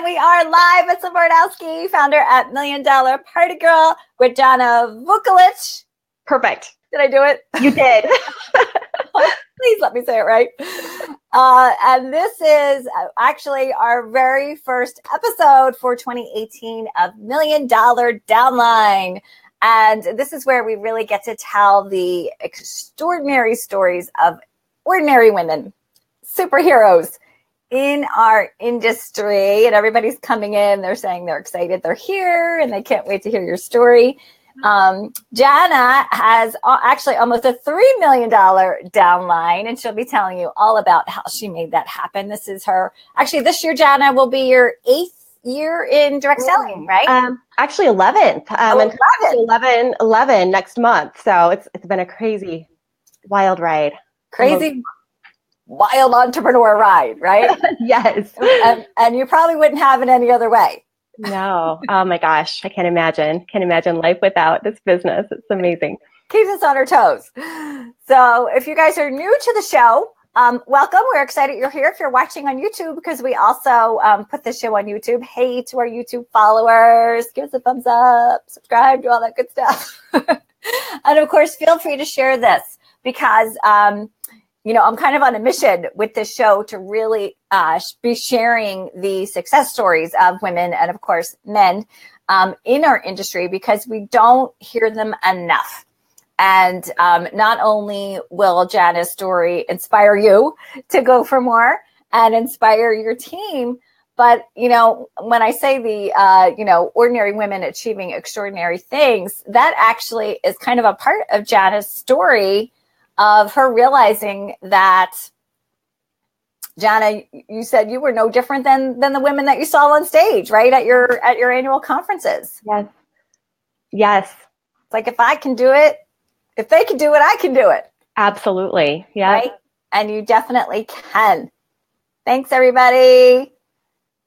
we are live. It's Zabardowski, founder at $1 Million Party Girl with Janna Vukelich. Perfect. Did I do it? You did. Please let me say it right. And this is actually our very first episode for 2018 of $1 Million Downline. And this is where we really get to tell the extraordinary stories of ordinary women, superheroes in our industry. And everybody's coming in. They're saying they're excited. They're here and they can't wait to hear your story. Janna has actually almost a $3 million downline, and she'll be telling you all about how she made that happen. This is her, actually this year, Janna, will be your 8th year in direct selling, right? Actually 11th. 11 next month. So it's been a crazy, wild ride. Crazy, wild entrepreneur ride, right? Yes. And you probably wouldn't have it any other way. No. Oh my gosh. I can't imagine. Can't imagine life without this business. It's amazing. Keeps us on our toes. So if you guys are new to the show, welcome. We're excited you're here. If you're watching on YouTube, because we also put this show on YouTube. Hey to our YouTube followers, give us a thumbs up, subscribe, do all that good stuff. And of course, feel free to share this because, I'm kind of on a mission with this show to really be sharing the success stories of women and, of course, men in our industry because we don't hear them enough. And not only will Janna's story inspire you to go for more and inspire your team, but, when I say the, ordinary women achieving extraordinary things, that actually is kind of a part of Janna's story of her realizing that, Janna, you said you were no different than the women that you saw on stage, right? At your annual conferences. Yes. Yes. It's like, if I can do it, if they can do it, I can do it. Absolutely. Yeah. Right? And you definitely can. Thanks, everybody.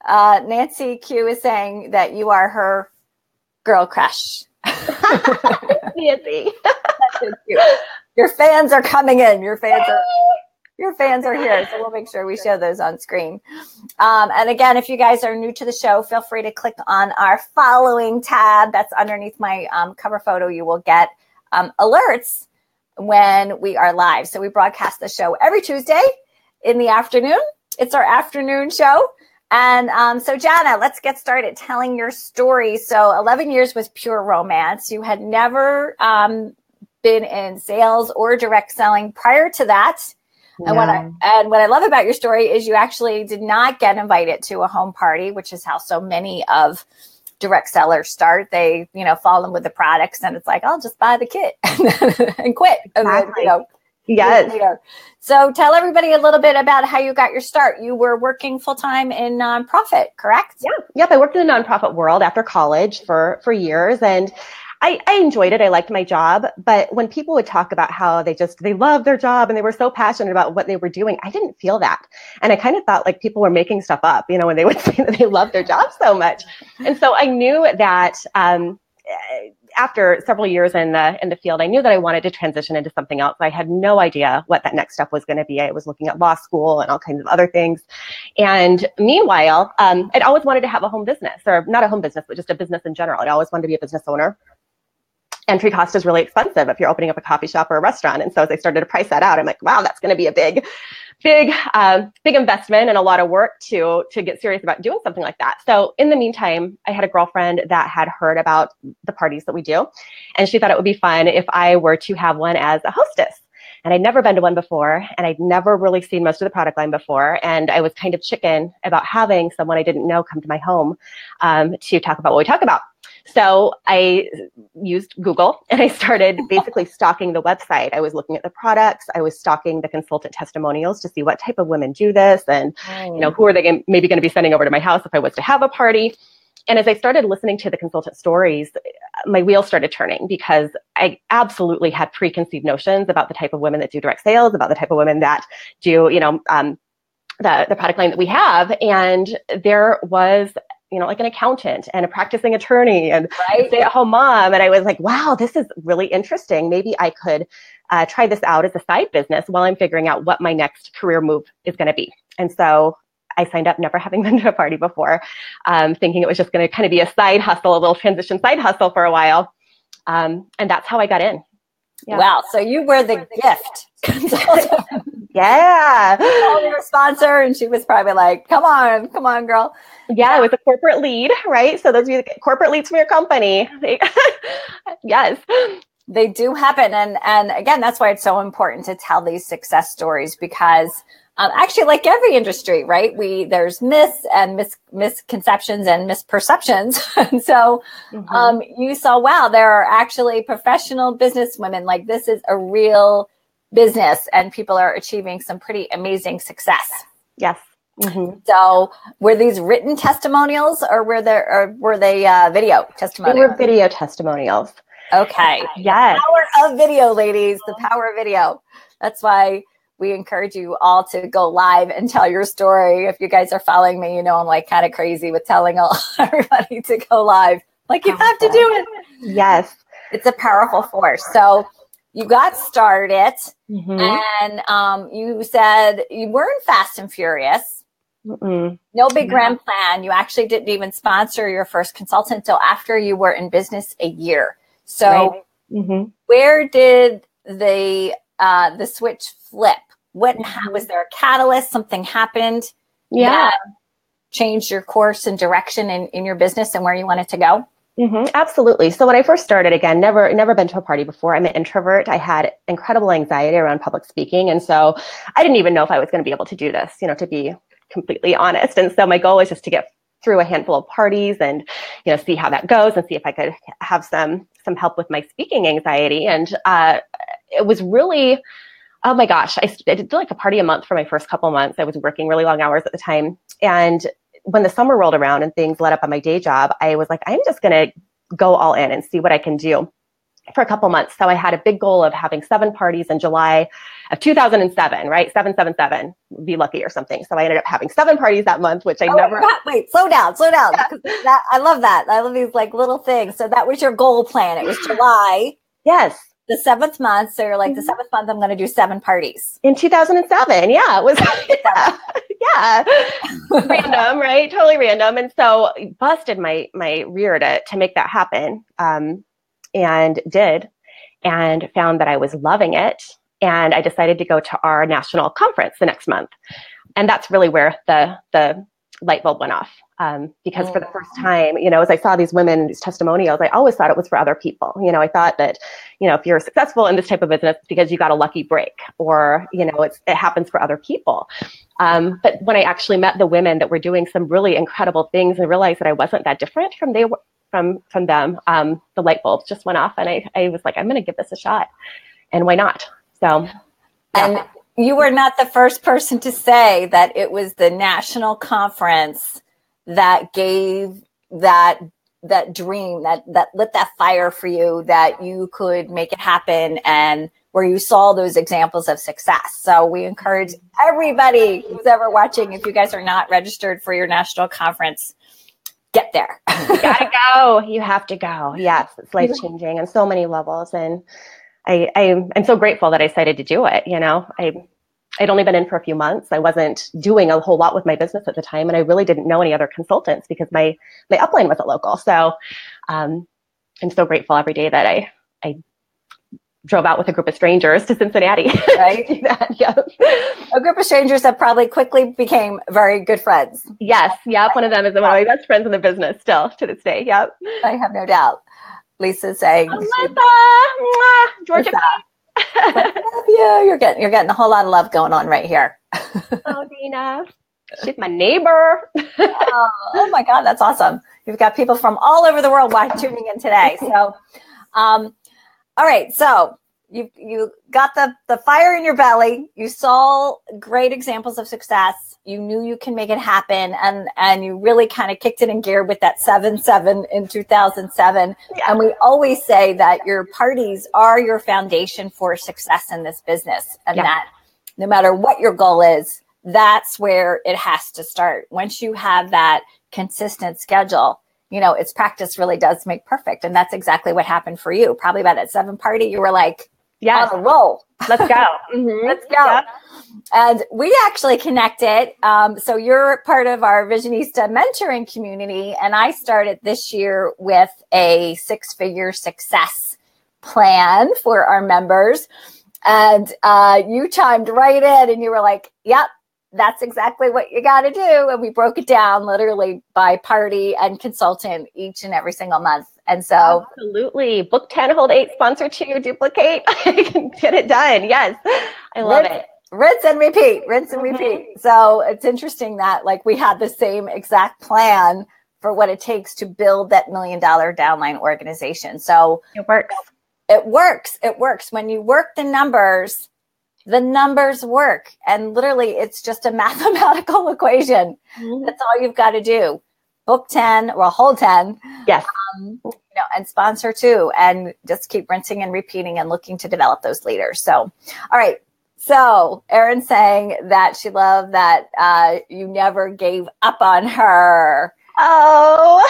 Nancy Q is saying that you are her girl crush. Nancy. That's so cute. Your fans are coming in. Your fans are here. So we'll make sure we show those on screen. And again, if you guys are new to the show, feel free to click on our following tab. That's underneath my cover photo. You will get alerts when we are live. So we broadcast the show every Tuesday in the afternoon. It's our afternoon show. And so Janna, let's get started telling your story. So 11 years was pure romance. You had never been in sales or direct selling prior to that. And what I love about your story is you actually did not get invited to a home party, which is how so many of direct sellers start. They, fall in with the products and it's like, I'll just buy the kit and quit. Exactly. And then, yes. Later. So tell everybody a little bit about how you got your start. You were working full-time in nonprofit, correct? Yeah. Yep. I worked in the nonprofit world after college for years, and I enjoyed it. I liked my job. But when people would talk about how they loved their job and they were so passionate about what they were doing, I didn't feel that. And I kind of thought like people were making stuff up, when they would say that they loved their job so much. And so I knew that after several years in the field, I knew that I wanted to transition into something else. I had no idea what that next step was going to be. I was looking at law school and all kinds of other things. And meanwhile, I'd always wanted to have a home business, or not a home business, but just a business in general. I'd always wanted to be a business owner. Entry cost is really expensive if you're opening up a coffee shop or a restaurant. And so as I started to price that out, I'm like, wow, that's going to be a big investment and a lot of work to get serious about doing something like that. So in the meantime, I had a girlfriend that had heard about the parties that we do. And she thought it would be fun if I were to have one as a hostess. And I'd never been to one before, and I'd never really seen most of the product line before. And I was kind of chicken about having someone I didn't know come to my home to talk about what we talk about. So I used Google and I started basically stalking the website. I was looking at the products. I was stalking the consultant testimonials to see what type of women do this and, who are they maybe going to be sending over to my house if I was to have a party. And as I started listening to the consultant stories, my wheels started turning because I absolutely had preconceived notions about the type of women that do direct sales, about the type of women that do, the product line that we have. And there was like an accountant and a practicing attorney and a stay-at-home mom. And I was like, wow, this is really interesting. Maybe I could try this out as a side business while I'm figuring out what my next career move is going to be. And so I signed up never having been to a party before, thinking it was just going to kind of be a side hustle, a little transition side hustle for a while. And that's how I got in. Yeah. Wow. So you were the gift consultant. Yeah. You called your sponsor and she was probably like, come on, girl. Yeah, I was a corporate lead, right? So those of you that get corporate leads from your company. Yes. They do happen. And again, that's why it's so important to tell these success stories, because actually, like every industry, right? There's myths and misconceptions and misperceptions. And so you saw, wow, there are actually professional business women. Like, this is a real business and people are achieving some pretty amazing success. Yes. So were these written testimonials or were they video testimonials? They were video testimonials. Okay. Yes. The power of video, ladies, the power of video. That's why we encourage you all to go live and tell your story. If you guys are following me, you know I'm like kind of crazy with telling everybody to go live. Like, you have to do it. Yes. It's a powerful force. So you got started and you said you weren't fast and furious. No big grand plan. You actually didn't even sponsor your first consultant until after you were in business a year. So where did the switch flip? What was there a catalyst? Something happened that changed your course and direction in your business and where you wanted to go? Absolutely. So when I first started, again, never been to a party before. I'm an introvert. I had incredible anxiety around public speaking. And so I didn't even know if I was going to be able to do this, to be completely honest. And so my goal was just to get through a handful of parties and, see how that goes and see if I could have some help with my speaking anxiety. And it was really, oh my gosh, I did like a party a month for my first couple months. I was working really long hours at the time. And when the summer rolled around and things let up on my day job, I was like, I'm just going to go all in and see what I can do for a couple months. So I had a big goal of having 7 parties in July of 2007, right? 777, be lucky or something. So I ended up having 7 parties that month, which I never. Wait, slow down. Because I love that. I love these like little things. So that was your goal plan. It was July. Yes. The 7th month. So you're like, the 7th month, I'm going to do 7 parties. In 2007. Yeah. It was, random, right? Totally random. And so busted my rear to make that happen. And did, and found that I was loving it. And I decided to go to our national conference the next month. And that's really where the light bulb went off. Because for the first time, as I saw these women, these testimonials, I always thought it was for other people. I thought that, if you're successful in this type of business, it's because you got a lucky break or, it happens for other people. But when I actually met the women that were doing some really incredible things and realized that I wasn't that different from them, the light bulbs just went off and I was like, I'm going to give this a shot. And why not? So, and you were not the first person to say that it was the national conference that gave that dream, that lit that fire for you, that you could make it happen, and where you saw those examples of success. So we encourage everybody who's ever watching, if you guys are not registered for your national conference, get there. You gotta go. You have to go. Yes, it's life-changing on so many levels. And I'm so grateful that I decided to do it. I'd only been in for a few months. I wasn't doing a whole lot with my business at the time. And I really didn't know any other consultants because my upline wasn't local. So I'm so grateful every day that I drove out with a group of strangers to Cincinnati. Right? Yep. A group of strangers that probably quickly became very good friends. Yes. Yep. One of them is one of my best friends in the business still to this day. Yep. I have no doubt. Lisa's saying, Georgia. I love you. You're getting a whole lot of love going on right here. Oh, Dina. She's my neighbor. Oh my God, that's awesome. You've got people from all over the world tuning in today. So, all right. So you got the fire in your belly. You saw great examples of success. You knew you can make it happen. And you really kind of kicked it in gear with that 7-7 in 2007. Yeah. And we always say that your parties are your foundation for success in this business. And that no matter what your goal is, that's where it has to start. Once you have that consistent schedule, it's practice really does make perfect. And that's exactly what happened for you. Probably by that 7 party, you were like, on a roll. Let's go. Let's go. And we actually connected. So you're part of our Visionista mentoring community. And I started this year with a 6-figure success plan for our members. And you chimed right in and you were like, yep, that's exactly what you got to do. And we broke it down literally by party and consultant each and every single month. And so absolutely, book 10, hold 8, sponsor 2, duplicate. I can get it done. Yes, I love it. Rinse and repeat, rinse and repeat. So it's interesting that like we had the same exact plan for what it takes to build that $1 million downline organization. So it works. It works. It works. When you work the numbers work. And literally it's just a mathematical equation. That's all you've got to do. Book 10 or hold 10. Yes. And sponsor 2 and just keep rinsing and repeating and looking to develop those leaders. So, all right. So Erin's saying that she loved that you never gave up on her. Oh,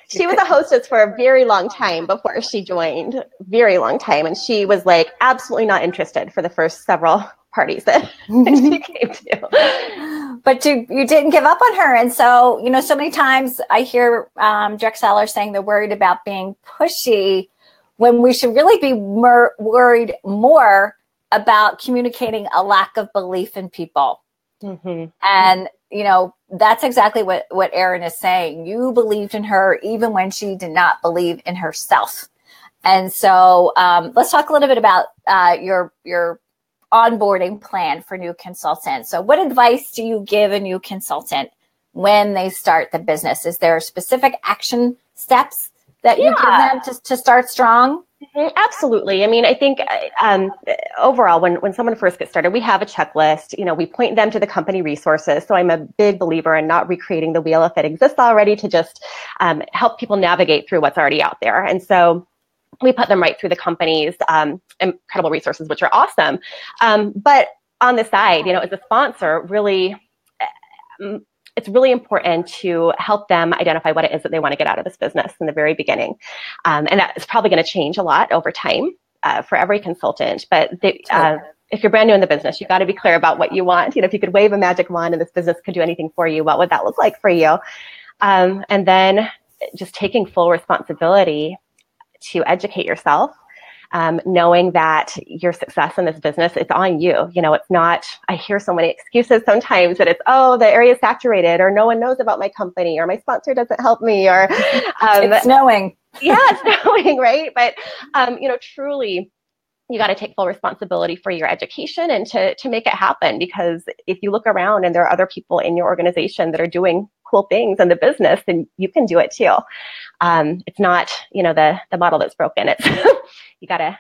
she was a hostess for a very long time before she joined, very long time. And she was like absolutely not interested for the first several parties that she came to. But you didn't give up on her. And so, so many times I hear direct sellers saying they're worried about being pushy when we should really be worried more about communicating a lack of belief in people. And, that's exactly what Erin is saying. You believed in her even when she did not believe in herself. And so let's talk a little bit about your onboarding plan for new consultants. So what advice do you give a new consultant when they start the business? Is there specific action steps that you give them to start strong? Absolutely. I mean, I think overall, when someone first gets started, we have a checklist. We point them to the company resources. So I'm a big believer in not recreating the wheel if it exists already, to just help people navigate through what's already out there. And so we put them right through the company's incredible resources, which are awesome. But on the side, as a sponsor, really, it's really important to help them identify what it is that they want to get out of this business in the very beginning. And that is probably going to change a lot over time for every consultant. But if you're brand new in the business, you got to be clear about what you want. If you could wave a magic wand and this business could do anything for you, what would that look like for you? And then just taking full responsibility to educate yourself. Knowing that your success in this business, it's on you. It's not, I hear so many excuses sometimes that it's, the area is saturated, or no one knows about my company, or my sponsor doesn't help me, or it's snowing. Yeah, it's snowing, right? But, truly, you got to take full responsibility for your education and to make it happen. Because if you look around and there are other people in your organization that are doing cool things in the business, then you can do it too. It's not, the model that's broken. It's you gotta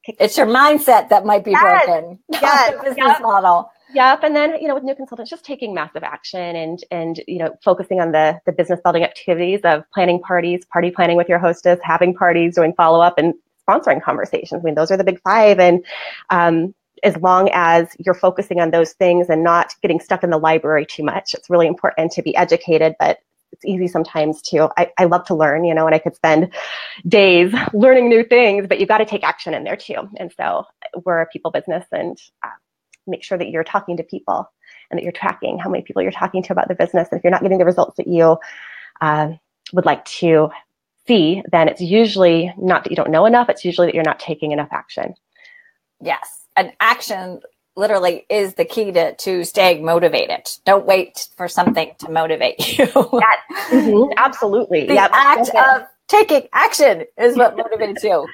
it's your mindset that might be broken. Yes. The business model. Yep. And then, with new consultants, just taking massive action and focusing on the business building activities of planning parties, party planning with your hostess, having parties, doing follow-up, and sponsoring conversations. I mean, those are the big 5. And as long as you're focusing on those things and not getting stuck in the library too much, it's really important to be educated, but it's easy sometimes to, I love to learn, and I could spend days learning new things, but you've got to take action in there too. And so we're a people business, and make sure that you're talking to people and that you're tracking how many people you're talking to about the business. And if you're not getting the results that you would like to see, then it's usually not that you don't know enough. It's usually that you're not taking enough action. Yes. And action literally is the key to staying motivated. Don't wait for something to motivate you. Absolutely. The act of taking action is what motivates you.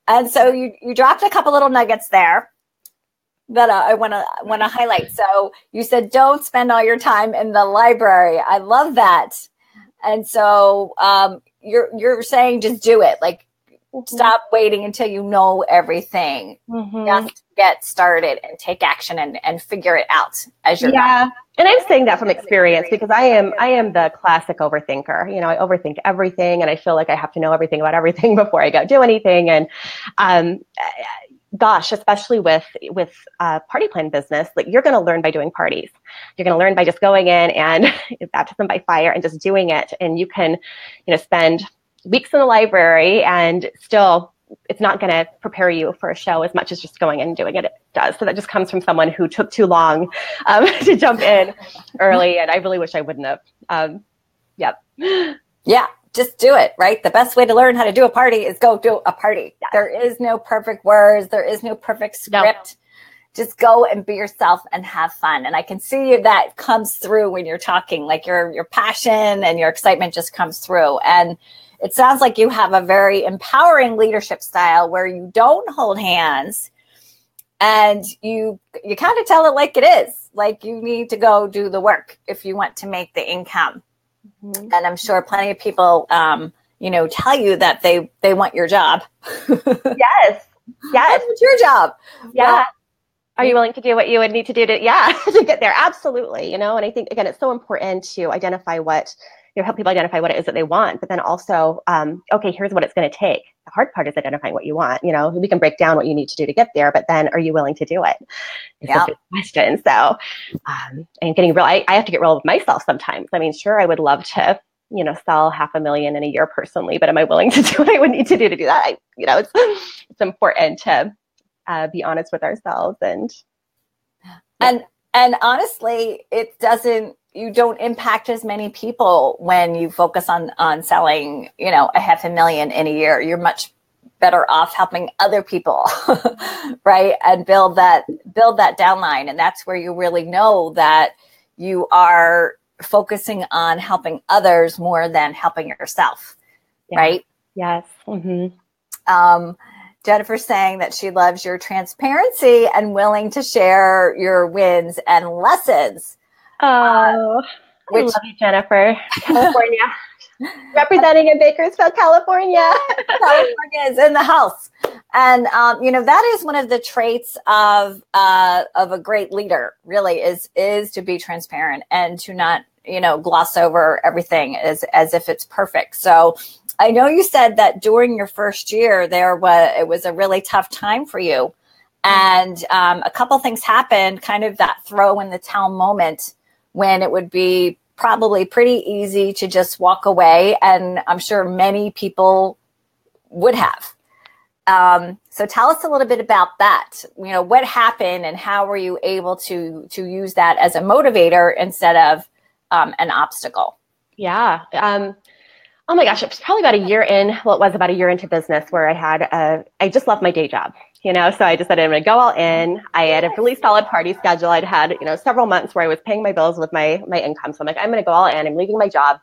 And so you dropped a couple little nuggets there that I want to highlight. So you said, don't spend all your time in the library. I love that. And so you're saying just do it. Like, stop waiting until you know everything. Just get started and take action and figure it out as you're going. And I'm saying that from experience because I am the classic overthinker. I overthink everything, and I feel like I have to know everything about everything before I go do anything. And gosh, especially with party plan business, like you're going to learn by doing parties. You're going to learn by just going in and baptism by fire and just doing it. And you can, spend weeks in the library and still it's not going to prepare you for a show as much as just going in and doing it does. So that just comes from someone who took too long to jump in early. And I really wish I wouldn't have. Yep. Yeah. Just do it, right? The best way to learn how to do a party is go do a party. Yes. There is no perfect words. There is no perfect script. No. Just go and be yourself and have fun. And I can see that comes through when you're talking, like your passion and your excitement just comes through. And it sounds like you have a very empowering leadership style where you don't hold hands and you kind of tell it like it is. Like you need to go do the work if you want to make the income. Mm-hmm. And I'm sure plenty of people, tell you that they want your job. Yes. That's your job. Yeah. Well, are you willing to do what you would need to do to get there? Absolutely. And I think, again, it's so important to identify help people identify what it is that they want, but then also, okay, here's what it's going to take. The hard part is identifying what you want. We can break down what you need to do to get there, but then are you willing to do it? It's a good question. So, and getting real, I have to get real with myself sometimes. I mean, sure, I would love to, sell $500,000 in a year personally, but am I willing to do what I would need to do that? It's important to be honest with ourselves and honestly, you don't impact as many people when you focus on selling, $500,000 in a year. You're much better off helping other people, right? And build that downline. And that's where you really know that you are focusing on helping others more than helping yourself, right? Yes. Mm-hmm. Jennifer's saying that she loves your transparency and willing to share your wins and lessons. Oh, I love you, Jennifer. California. Representing in Bakersfield, California. California is in the house. And, that is one of the traits of a great leader, really, is to be transparent and to not, gloss over everything as if it's perfect. So I know you said that during your first year, it was a really tough time for you. And a couple things happened, kind of that throw in the towel moment when it would be probably pretty easy to just walk away. And I'm sure many people would have. So tell us a little bit about that. What happened and how were you able to use that as a motivator instead of an obstacle? Yeah. Oh my gosh, it was probably about a year in. Well, it was about a year into business where I just left my day job, so I decided I'm going to go all in. I had a really solid party schedule. I'd had, several months where I was paying my bills with my income. So I'm like, I'm going to go all in. I'm leaving my job.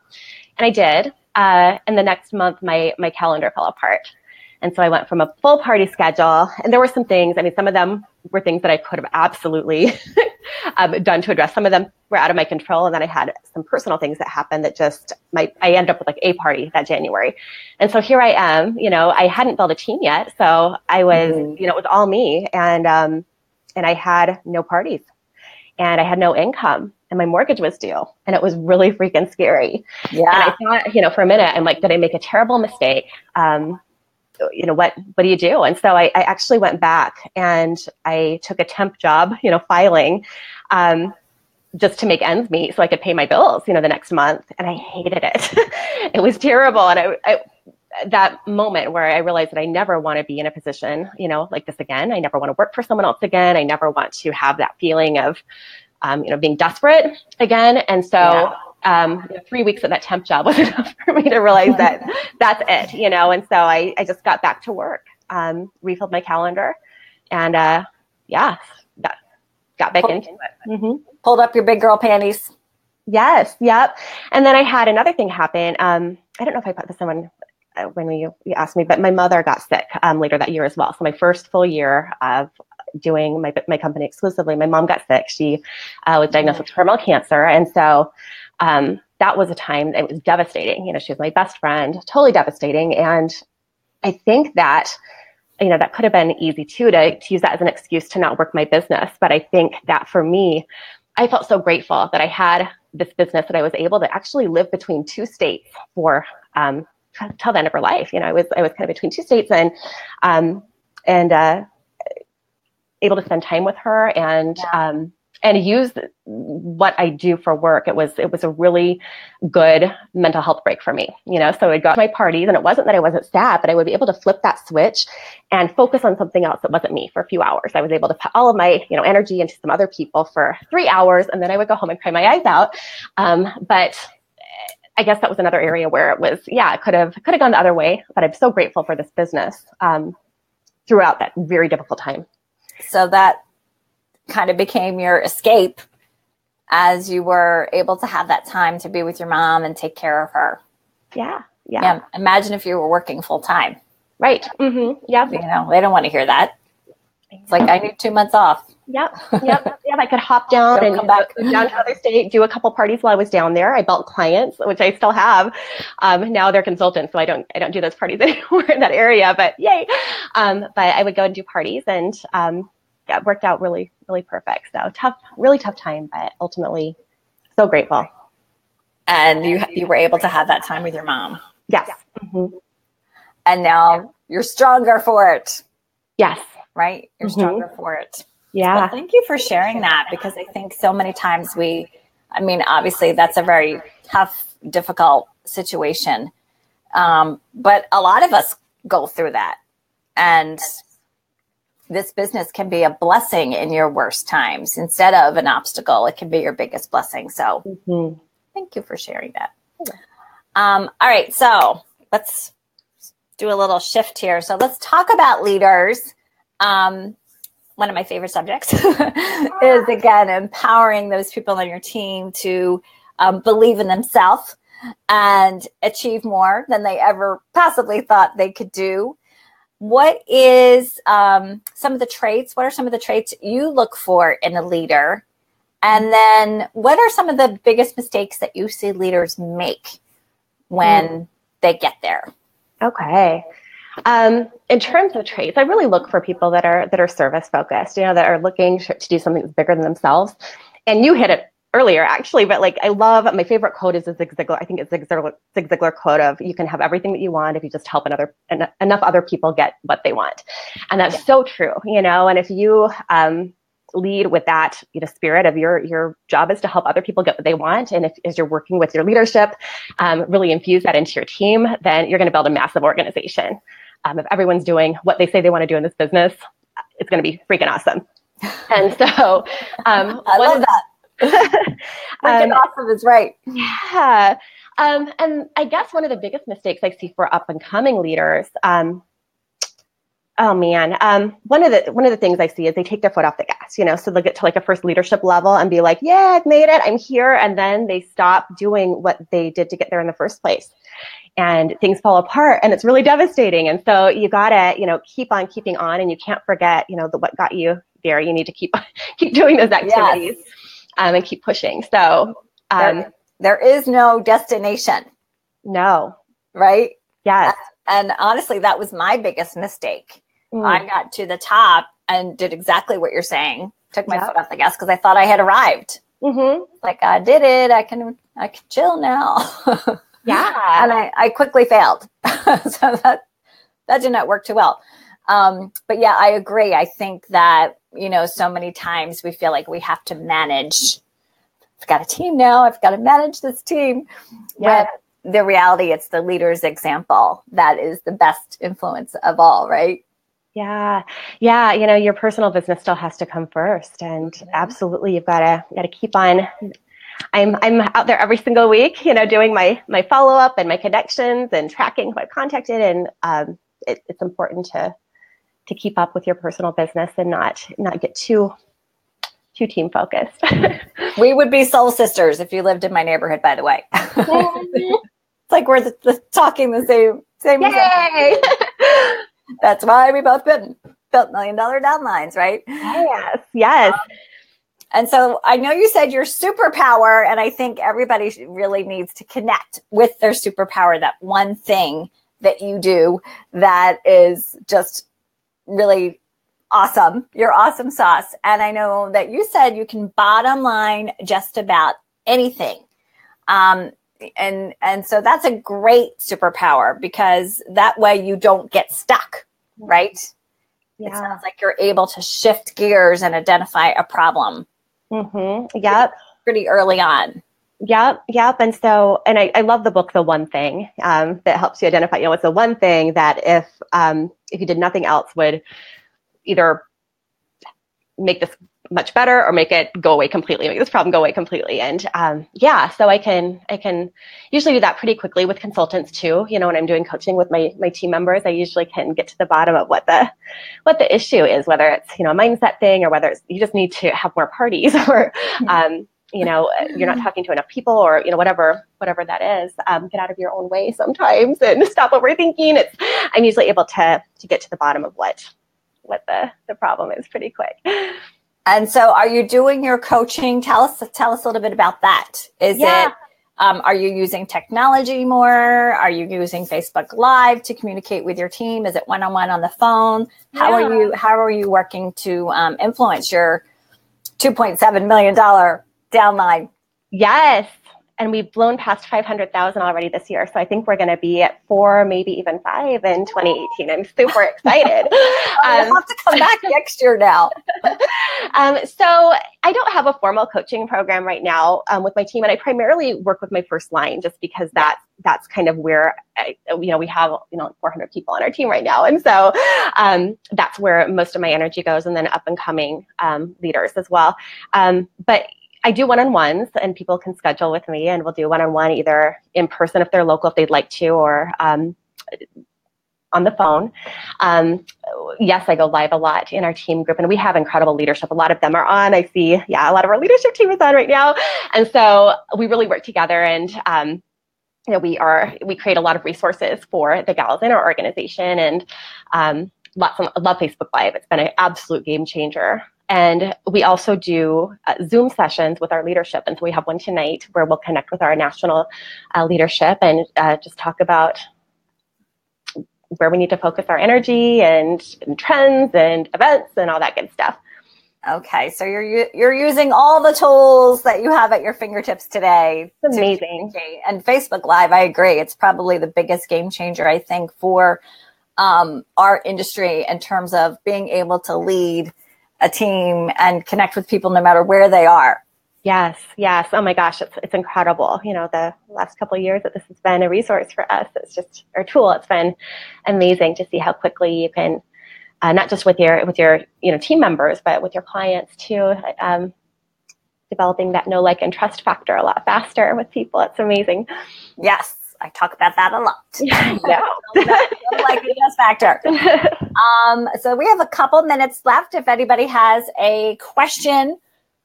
And I did. And the next month, my calendar fell apart. And so I went from a full party schedule, and there were some things, some of them were things that I could have absolutely done to address. Some of them were out of my control. And then I had some personal things that happened that I ended up with like a party that January. And so here I am, I hadn't built a team yet. So I was, it was all me. And I had no parties and I had no income and my mortgage was due. And it was really freaking scary. Yeah. And I thought, for a minute, I'm like, did I make a terrible mistake? What do you do? And so I actually went back and I took a temp job, filing, just to make ends meet so I could pay my bills, the next month. And I hated it. It was terrible. And I that moment where I realized that I never want to be in a position, like this again. I never want to work for someone else again. I never want to have that feeling of, being desperate again. And so, 3 weeks at that temp job was enough for me to realize that that's it, and so I just got back to work, refilled my calendar and, got back into it. Mm-hmm. Pulled up your big girl panties. Yes. Yep. And then I had another thing happen. I don't know if I put this in when you asked me, but my mother got sick, later that year as well. So my first full year of doing my company exclusively, my mom got sick. She was diagnosed with terminal cancer. And so, that was a time that was devastating. She was my best friend, totally devastating. And I think that, that could have been easy too, to use that as an excuse to not work my business. But I think that for me, I felt so grateful that I had this business that I was able to actually live between two states for, till the end of her life. I was kind of between two states and able to spend time with her and and use what I do for work. It was a really good mental health break for me, so I'd go to my parties, and it wasn't that I wasn't sad, but I would be able to flip that switch and focus on something else that wasn't me for a few hours. I was able to put all of my, energy into some other people for 3 hours, and then I would go home and cry my eyes out. But I guess that was another area where it was, it could have gone the other way, but I'm so grateful for this business throughout that very difficult time. So that kind of became your escape as you were able to have that time to be with your mom and take care of her. Yeah. Imagine if you were working full time. Right. Mm-hmm. Yeah. They don't want to hear that. It's like, I need 2 months off. Yep. I could hop down and come back down to another state, do a couple parties while I was down there. I built clients, which I still have. Now they're consultants, so I don't do those parties anymore in that area. But yay! But I would go and do parties, and it worked out really, really perfect. So really tough time, but ultimately so grateful. And you were able to have that time with your mom. Yes. Mm-hmm. And now you're stronger for it. Yes. Right? You're stronger for it. Yeah. Well, thank you for sharing that, because I think so many times obviously that's a very tough, difficult situation. But a lot of us go through that. And this business can be a blessing in your worst times. Instead of an obstacle, it can be your biggest blessing. So thank you for sharing that. All right. So let's do a little shift here. So let's talk about leaders. One of my favorite subjects is, again, empowering those people on your team to believe in themselves and achieve more than they ever possibly thought they could do. What is some of the traits? What are some of the traits you look for in a leader? And then what are some of the biggest mistakes that you see leaders make when they get there? Okay. In terms of traits, I really look for people that are service focused, that are looking to do something that's bigger than themselves. And you hit it earlier, actually, but I love, my favorite quote is Zig Ziglar. I think it's Zig Ziglar quote of, you can have everything that you want if you just help enough other people get what they want. And that's so true, and if you lead with that spirit of your job is to help other people get what they want, and as you're working with your leadership, really infuse that into your team, then you're going to build a massive organization. If everyone's doing what they say they want to do in this business, it's going to be freaking awesome. And so I love that. Freaking awesome is right. Yeah. And I guess one of the biggest mistakes I see for up and coming leaders, one of the things I see is they take their foot off the gas, so they'll get to a first leadership level and be like, yeah, I've made it, I'm here. And then they stop doing what they did to get there in the first place. And things fall apart, and it's really devastating. And so you gotta, keep on keeping on, and you can't forget, what got you there. You need to keep doing those activities, and keep pushing. So there is no destination. No. Right? Yes. And honestly, that was my biggest mistake. I got to the top and did exactly what you're saying. Took my foot off the gas because I thought I had arrived. Like, I did it. I can chill now. Yeah. And I quickly failed. So that did not work too well. But yeah, I agree. I think that, so many times we feel like we have to manage. I've got a team now. I've got to manage this team. Yeah. But the reality, it's the leader's example that is the best influence of all, right? Yeah. Yeah. Your personal business still has to come first. And absolutely, you've got to keep on. I'm out there every single week, doing my follow-up and my connections and tracking who I've contacted. And it's important to keep up with your personal business and not get too team focused. We would be soul sisters if you lived in my neighborhood, by the way. It's like we're talking the same. Yay! That's why we both built $1 million downlines, right? Yes. And so I know you said your superpower, and I think everybody really needs to connect with their superpower, that one thing that you do that is just really awesome, your awesome sauce. And I know that you said you can bottom line just about anything. And so that's a great superpower, because that way you don't get stuck, right? Yeah. It sounds like you're able to shift gears and identify a problem Yep. Pretty early on. Yep. And so, and I love the book, The One Thing, that helps you identify, what's the one thing that if you did nothing else would either make this much better or make it go away completely, make this problem go away completely. And so I can usually do that pretty quickly with consultants too. When I'm doing coaching with my team members, I usually can get to the bottom of what the issue is, whether it's, a mindset thing, or whether it's you just need to have more parties, or, you're not talking to enough people, or, whatever that is. Get out of your own way sometimes and stop overthinking. I'm usually able to get to the bottom of what the problem is pretty quick. And so are you doing your coaching? Tell us a little bit about that. Is it, are you using technology more? Are you using Facebook Live to communicate with your team? Is it one-on-one on the phone? How are you working to influence your $2.7 million downline? Yes. And we've blown past 500,000 already this year. So I think we're going to be at 4, maybe even 5 in 2018. I'm super excited. You'll have to come back next year now. So I don't have a formal coaching program right now with my team. And I primarily work with my first line, just because that's kind of where, we have, 400 people on our team right now. And so that's where most of my energy goes, and then up and coming leaders as well. But I do one-on-ones, and people can schedule with me, and we'll do one-on-one either in person if they're local, if they'd like to, or on the phone. Yes, I go live a lot in our team group, and we have incredible leadership. A lot of them are on. I see, a lot of our leadership team is on right now. And so we really work together, and we create a lot of resources for the gals in our organization, and I love Facebook Live. It's been an absolute game changer. And we also do Zoom sessions with our leadership. And so we have one tonight where we'll connect with our national leadership and just talk about where we need to focus our energy, and trends and events and all that good stuff. Okay, so you're using all the tools that you have at your fingertips today. It's amazing. And Facebook Live, I agree. It's probably the biggest game changer, I think, for our industry in terms of being able to lead a team and connect with people no matter where they are. Yes. Oh my gosh, it's incredible. The last couple of years that this has been a resource for us. It's just our tool. It's been amazing to see how quickly you can, not just with your team members, but with your clients too, developing that know, like, and trust factor a lot faster with people. It's amazing. Yes. I talk about that a lot. Yeah. Like the trust factor. So we have a couple minutes left. If anybody has a question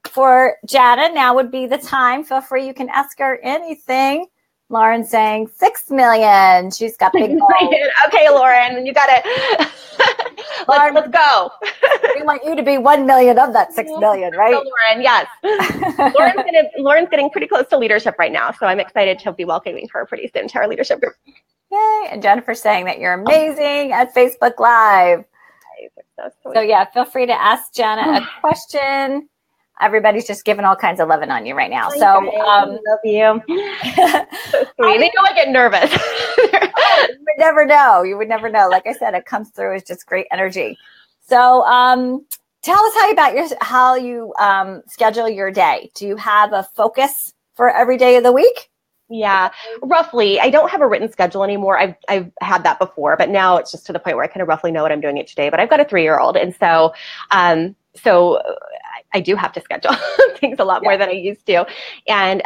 for Janna, now would be the time. Feel free. You can ask her anything. Lauren's saying 6 million. She's got big goals. Okay, Lauren, you got it. Let's go. We want you to be 1 million of that 6 million, right? So Lauren, yes. Lauren's getting pretty close to leadership right now, so I'm excited to be welcoming her pretty soon to our leadership group. Yay! And Jennifer's saying that you're amazing at Facebook Live. So yeah, feel free to ask Janna a question. Everybody's just giving all kinds of loving on you right now. So love you. So sweet. They know I get nervous. You would never know. You would never know. Like I said, it comes through as just great energy. So tell us how you schedule your day. Do you have a focus for every day of the week? Yeah, roughly. I don't have a written schedule anymore. I've had that before, but now it's just to the point where I kind of roughly know what I'm doing each day. But I've got a 3-year-old, and so I do have to schedule things a lot more than I used to. And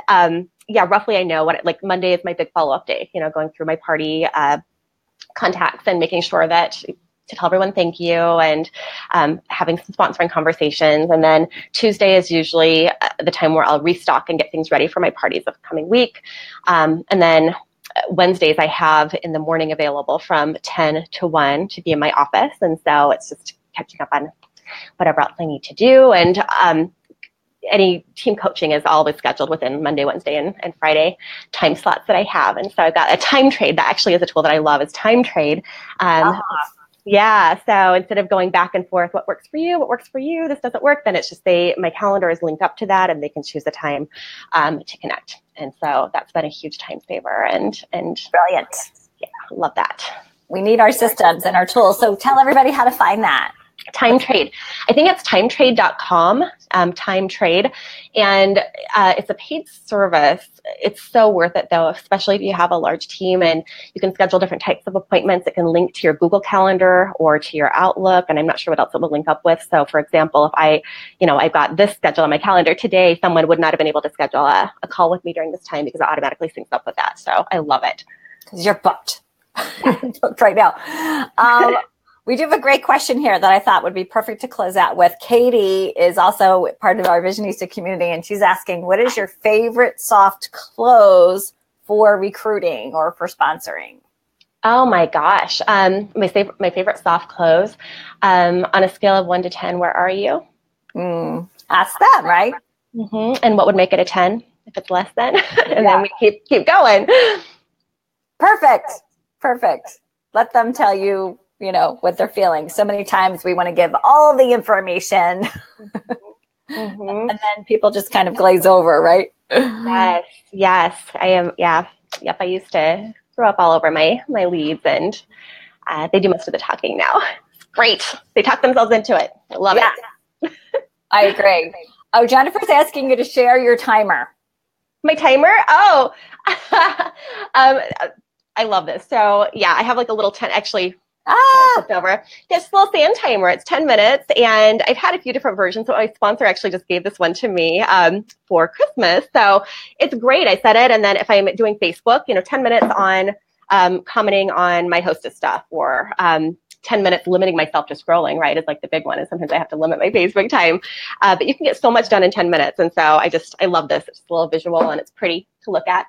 roughly I know what, like, Monday is my big follow-up day, going through my party contacts and making sure that to tell everyone thank you, and having some sponsoring conversations. And then Tuesday is usually the time where I'll restock and get things ready for my parties of the coming week. And then Wednesdays I have in the morning available from 10 to 1 to be in my office. And so it's just catching up on whatever else I need to do. And any team coaching is always scheduled within Monday, Wednesday, and Friday time slots that I have. And so I've got a time trade that actually is a tool that I love, is time trade. Yeah. So instead of going back and forth, what works for you, this doesn't work, then it's just my calendar is linked up to that, and they can choose a time to connect. And so that's been a huge time saver, and brilliant. Yeah, love that. We need our systems and our tools. So tell everybody how to find that. Time Trade. I think it's timetrade.com, Time Trade. And it's a paid service. It's so worth it, though, especially if you have a large team and you can schedule different types of appointments. It can link to your Google Calendar or to your Outlook. And I'm not sure what else it will link up with. So, for example, if I've got this scheduled on my calendar today, someone would not have been able to schedule a call with me during this time because it automatically syncs up with that. So I love it. Because you're booked. Booked right now. We do have a great question here that I thought would be perfect to close out with. Katie is also part of our Visionista community, and she's asking, what is your favorite soft close for recruiting or for sponsoring? Oh my gosh. My favorite soft close. On a scale of 1 to 10, where are you? Ask them, right? Mm-hmm. And what would make it a 10 if it's less than? And then we keep going. Perfect. Let them tell you, what they're feeling. So many times we want to give all the information and then people just kind of glaze over, right? Yes. I am. Yeah. Yep. I used to throw up all over my leads, and they do most of the talking now. It's great. They talk themselves into it. I love it. I agree. Oh, Jennifer's asking you to share your timer. My timer? Oh, I love this. So yeah, I have like a little 10, actually, over. This little sand timer. It's 10 minutes, and I've had a few different versions. So my sponsor actually just gave this one to me for Christmas. So it's great. I set it, and then if I'm doing Facebook, 10 minutes on commenting on my hostess stuff, or 10 minutes limiting myself to scrolling, right, is like the big one. And sometimes I have to limit my Facebook time. But you can get so much done in 10 minutes. And so I love this. It's a little visual, and it's pretty to look at.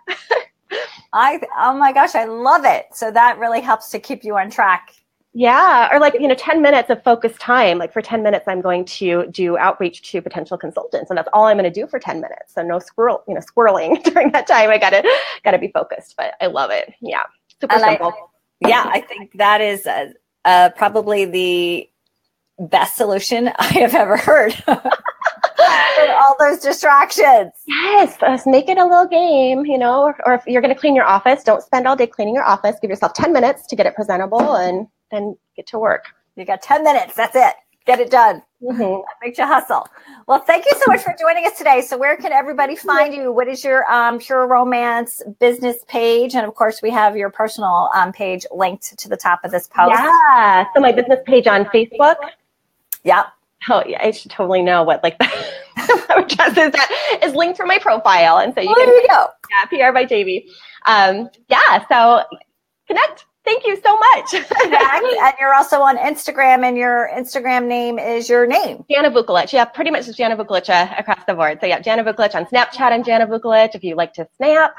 Oh my gosh, I love it. So that really helps to keep you on track. Yeah. Or 10 minutes of focused time. Like for 10 minutes, I'm going to do outreach to potential consultants, and that's all I'm going to do for 10 minutes. So no squirreling during that time. I gotta be focused, but I love it. Yeah. Super simple. I think that is probably the best solution I have ever heard. For all those distractions. Yes, let's make it a little game, or if you're going to clean your office, don't spend all day cleaning your office. Give yourself 10 minutes to get it presentable and then get to work. You got 10 minutes. That's it. Get it done. Mm-hmm. That makes you hustle. Well, thank you so much for joining us today. So where can everybody find you? What is your Pure Romance business page? And of course, we have your personal page linked to the top of this post. Yeah. So my business page on Facebook. Yep. Oh, yeah, I should totally know what the address is. That is linked from my profile. And so you can, go. Yeah, PR by JV. So connect. Thank you so much. And you're also on Instagram, and your Instagram name is your name. Janna Vukelich. Yeah, pretty much it's Janna Vukelich across the board. So yeah, Janna Vukelich on Snapchat. I'm Janna Vukelich. If you like to snap,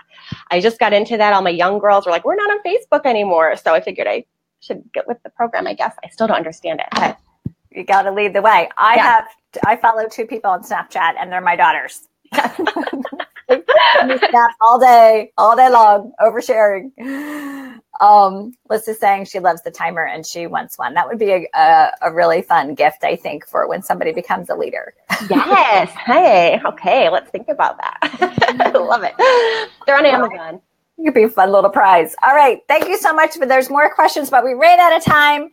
I just got into that. All my young girls were like, we're not on Facebook anymore. So I figured I should get with the program, I guess. I still don't understand it. But you got to lead the way. I follow 2 people on Snapchat, and they're my daughters. Snap all day long, oversharing. Liz is saying she loves the timer and she wants one. That would be a really fun gift, I think, for when somebody becomes a leader. Yes. Hey. Okay. Let's think about that. I love it. They're on Amazon. It could be a fun little prize. All right. Thank you so much. But there's more questions, but we ran out of time.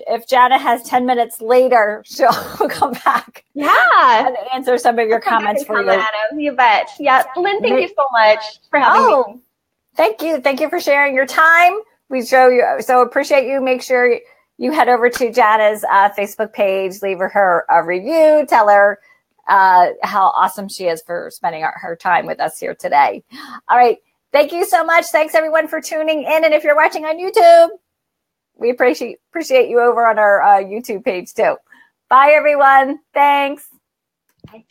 If Janna has 10 minutes later, she'll come back. Yeah. And answer some of your comments for you. You bet. Yeah. Lynn, thank you so much for having me. Thank you. Thank you for sharing your time. We so appreciate you. Make sure you head over to Janna's Facebook page, leave her a review, tell her how awesome she is for spending her time with us here today. All right. Thank you so much. Thanks everyone for tuning in. And if you're watching on YouTube, we appreciate you over on our YouTube page too. Bye everyone. Thanks. Bye.